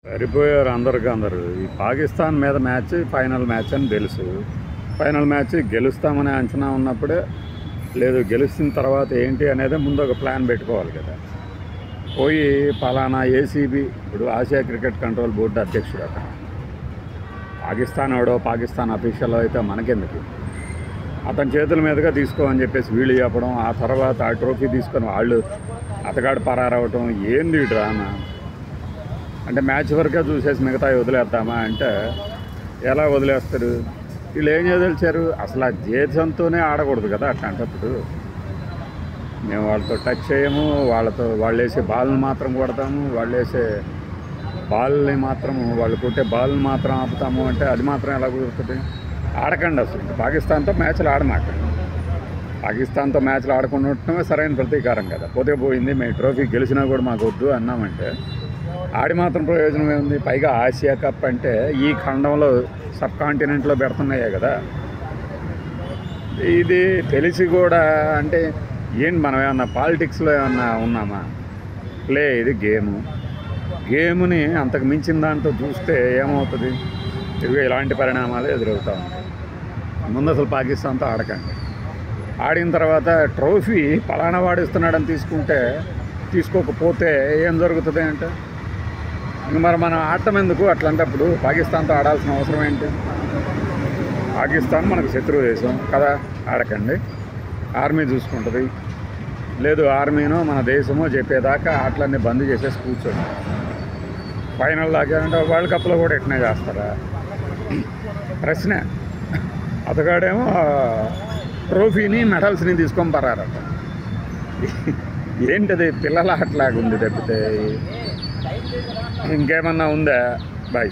సరిపోయారు అందరూ. ఈ పాకిస్తాన్ మీద మ్యాచ్ ఫైనల్ మ్యాచ్ అని తెలుసు. ఫైనల్ మ్యాచ్ గెలుస్తామనే అంచనా ఉన్నప్పుడే లేదు, గెలిచిన తర్వాత ఏంటి అనేది ముందు ఒక ప్లాన్ పెట్టుకోవాలి కదా. పోయి పలానా ఏసీబీ, ఇప్పుడు ఆసియా క్రికెట్ కంట్రోల్ బోర్డు అధ్యక్షుడు అక్కడ పాకిస్తాన్ అఫీషియల్ అయితే మనకెందుకు, అతని చేతుల మీదుగా తీసుకోమని చెప్పేసి వీళ్ళు చెప్పడం, ఆ తర్వాత ఆ ట్రోఫీ తీసుకొని వాళ్ళు అతగాడు పరారవటం. ఏంది డ్రామా అంటే మ్యాచ్ వరకే చూసేసి మిగతా వదిలేద్దామా అంటే ఎలా వదిలేస్తారు? వీళ్ళు ఏం చేయదలిచారు? అసలు ఆ దేశంతోనే ఆడకూడదు కదా. అట్లాంటప్పుడు మేము వాళ్ళతో టచ్ చేయము, వాళ్ళు వేసే బాల్ని మాత్రం కొడతాము, వాళ్ళు వేసే బాల్ని మాత్రం, వాళ్ళు కొట్టే బాల్ని మాత్రం ఆపుతాము అంటే అది మాత్రం ఎలా కుదురుతుంది? ఆడకండి అసలు. పాకిస్తాన్తో మ్యాచ్లు ఆడమాకండి. పాకిస్తాన్తో మ్యాచ్లు ఆడకుండా ఉండటమే సరైన ప్రతీకారం కదా. పోతే పోయింది, మేము ట్రోఫీ గెలిచినా కూడా మాకు వద్దు అన్నామంటే ఆడి మాత్రం ప్రయోజనం ఏముంది? పైగా ఆసియా కప్ అంటే ఈ ఖండంలో సబ్ కాంటినెంట్లో పెడుతున్నాయే కదా. ఇది తెలిసి కూడా అంటే ఏంటి, మనం ఏమన్నా పాలిటిక్స్లో ఏమన్నా ఉన్నామా? ఇది గేమ్ని అంతకు మించిన దాంతో చూస్తే ఏమవుతుంది? ఇదిగో ఇలాంటి పరిణామాలు ఎదురవుతూ ఉంటాయి. ముందు అసలు పాకిస్తాన్తో ఆడకండి. ఆడిన తర్వాత ట్రోఫీ పలానా వాడిస్తున్నాడని తీసుకోకపోతే ఏం జరుగుతుంది అంటే మరి మనం ఆడటం ఎందుకు? అట్లాంటప్పుడు పాకిస్తాన్తో ఆడాల్సిన అవసరం ఏంటి? పాకిస్తాన్ మనకు శత్రువు దేశం కదా, ఆడకండి. ఆర్మీ చూసుకుంటుంది. లేదు, ఆర్మీనో మన దేశమో చెప్పేదాకా ఆటలన్నీ బంద్ చేసేసి కూర్చోండి. ఫైనల్ దాకారంటే వరల్డ్ కప్లో కూడా ఎట్నే చేస్తారా? ప్రశ్నే. అతగాడేమో ట్రోఫీని మెడల్స్ని తీసుకొని పరారట. ఏంటది? పిల్లల ఆటలాగా ఉంది తప్పితే ఇంకేమన్నా ఉందా? బాయ్.